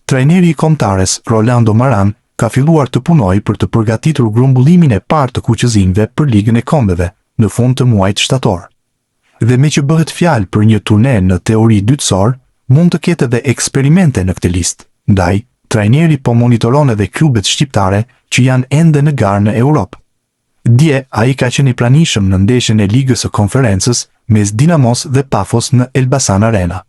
Trajneri i Kombëtares, Rolando Maran, ka filluar të punojë për të përgatitur grumbullimin e parë të kuqëzinjve për Ligën e Kombeve në fund të muajit shtator. Dhe me që bëhet fjalë për një turne në teori dytësor, mund të ketë edhe eksperimente në këtë listë. Ndaj, trajneri po monitoron edhe klubet shqiptare që janë ende në garë në Europë. Dje, ai ka qenë i pranishëm në ndeshjen e Ligës së Konferencës mes Dinamos dhe Pafos në Elbasan Arena.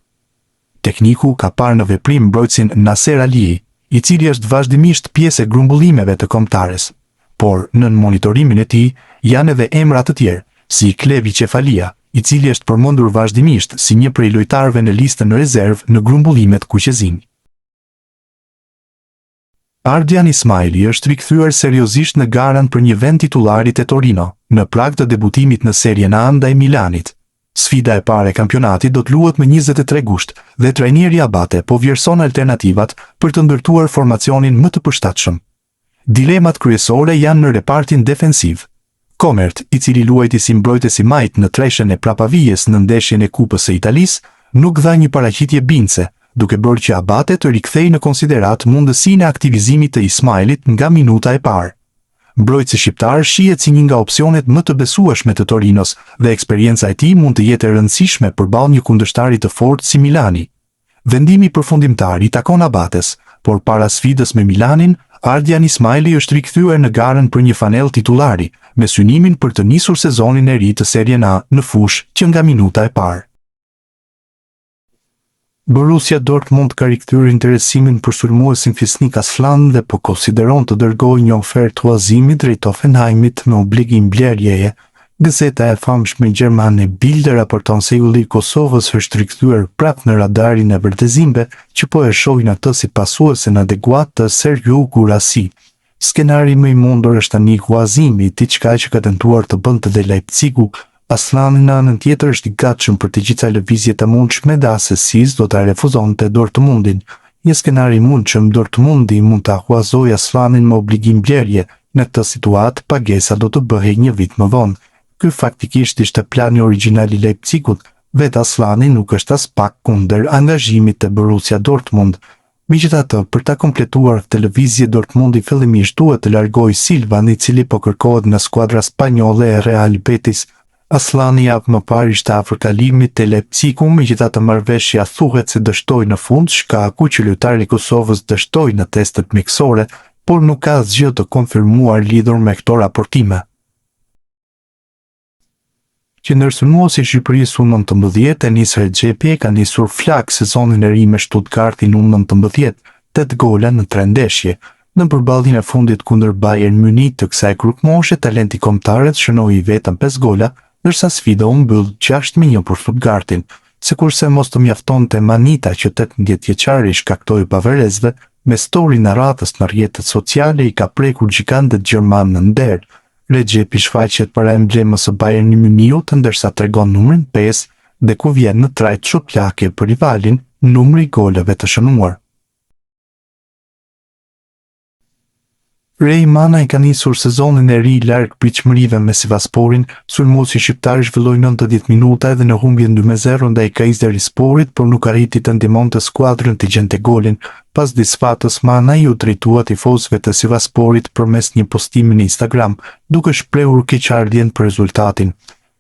Tekniku ka parë në veprim mbrojtësin Nasser Ali, i cili është vazhdimisht pjesë e grumbullimeve të Kombëtares, por nën monitorimin e tij janë edhe emra të tjerë, si Klevi Cefalia, i cili është përmendur vazhdimisht si një prej lojtarëve në listën në rezervë në grumbullimet kuqezinj. Ardian Ismaili është rikthyer seriozisht në garën për një vend titullarit e Torino, në prag të debutimit në Serien A ndaj Milanit. Sfida e parë e kampionatit do të luhet më 23 gusht dhe trajneri Abate po vlerëson alternativat për të ndërtuar formacionin më të përshtatshëm. Dilemat kryesore janë në repartin defensiv. Komert, i cili luajti si mbrojtës i majt në treshën e Prapavijes në ndeshjen e Kupës së Italisë, nuk dha një paraqitje bindse, duke bërë që Abate të rikthejë në konsiderat mundësinë e aktivizimit të Ismailit nga minuta e parë. Mbrojtësi shqiptar shihet si një nga opsionet më të besueshme të Torinos dhe eksperienca e tij mund të jetë e rëndësishme përballë një kundërshtari të fortë si Milani. Vendimi përfundimtar i takon Abates, por para sfidës me Milanin, Ardian Ismaili është rikthyer në garën për një fanell titullari, me synimin për të nisur sezonin e ri të Serien A në fushë që nga minuta e parë. Borussia Dortmund ka rikthyer interesimin për sulmuesin Fisnik Aslan dhe po konsideron të dërgojë një ofertë huazimi drejt Hoffenheimit me obligim blerjeje. Gazeta e famshme gjermane Bild raporton se ylli i Kosovës është rikthyer prapë në radarin e vërtetësimve që po e shohin atë si pasuesen adekuat të Serhiu Gurasi. Skenari më i mundur është tani huazimi, diçka që ka tentuar të bënte dhe Leipzigu. Aslani në anën tjetër është i gatshëm për të gjitha lëvizjet e mundshme dhe asesiz do ta refuzonte Dortmundin. Një skenar i mundshëm, Dortmundi mund ta huazojë Aslanin me obligim blerje, në këtë situatë pagesa do të bëhej një vit më vonë. Ky faktikisht ishte plani origjinal i Leipzigut, vetë Aslani nuk është as pak kundër angazhimit të Borussia Dortmund. Megjithatë, për ta kompletuar këtë lëvizje Dortmundi fillimisht duhet të largojë Silvan, i cili po kërkohet në skuadra spanjolle e Real Betis. Aslani javë më parë ishte afër kalimit te Leipzigu, megjithatë marrëveshja thuhet se dështoi në fund, shkaku që lojtari i Kosovës dështoi në testet mjekësore, por nuk ka asgjë të konfirmuar lidhur me këto raportime. Qendërsulmuesi i Shqipërisë U19 Enis Recep ka nisur flak sezonin e ri me Stuttgartin U19, 8 gola në 3 ndeshje. Në përballjen e fundit kundër Bayern Munich të kësaj grupmoshe, talenti kombëtares shënoi vetëm 5 gola, ndërsa sfida u mbyll 6-1 për Stuttgartin. Sikurse mos të mjaftonte Manita që 18 vjeçari shkaktoi pavarësve, me story në radhës në rrjetet sociale i ka prekur gjikantët gjerman në nder. Recepi shfaqet para emblemës së Bayern Munichut, ndërsa tregon numrin 5 dhe ku vjen në trajt shoplake për rivalin, numri i golave të shënuar. Rej Manaj ka nisur sezonin e ri larg pritshmërive me Sivasporin. Sulmuesi shqiptar zhvilloi 90 minuta edhe në humbjen 2-0 ndaj Kayserisporit, por nuk arriti të ndihmonte skuadrën të gjente golin. Pas disfatës, Manaj u drejtua tifozëve të Sivasporit përmes një postimi në Instagram, duke shprehur keqardhjen për rezultatin.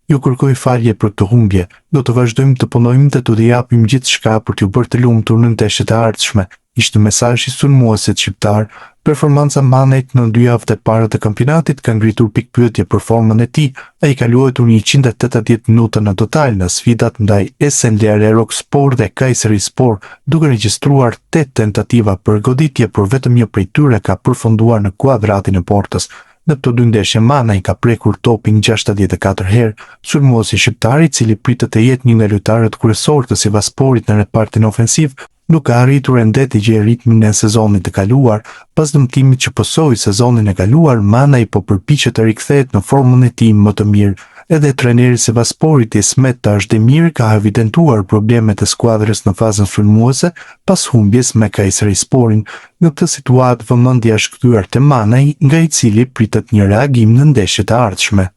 Ju kërkoj falje për këtë humbje. Do të vazhdojmë të punojmë dhe të japim gjithçka për t'ju bërë të lumtur në ndeshjet e ardhshme. Ishte mesazhi i sulmuesit shqiptar. Performanca Manajt në 2 javët e para të kampionatit ka ngritur pikpyetje për formën e tij. Ai ka luajtur 180 minuta në total në sfidat ndaj SN Rockspor dhe Kayserispor, duke regjistruar 8 tentativa për goditje, por vetëm një prej tyre ka përfunduar në kuadratin e portës. Në këto 2 ndeshje Manaj ka prekur topin 64 herë. Sulmuesi shqiptar, i cili pritet të jetë një nga lojtarët kryesorë të Sivasporit në repartin ofensiv, nuk ka arritur ende të gjejë ritmin e sezonit të kaluar. Pas dëmtimit që pësoi sezonin e kaluar, Manaj po përpiqet të rikthehet në formën e tij më të mirë. Edhe trajneri Sivasporit Ismet Tashdemir ka evidentuar problemet e skuadrës në fazën sulmuese pas humbjes me Kayserisporin. Në këtë situatë vëmendja është kthyer te Manaj, nga i cili pritet një reagim në ndeshjet e ardhshme.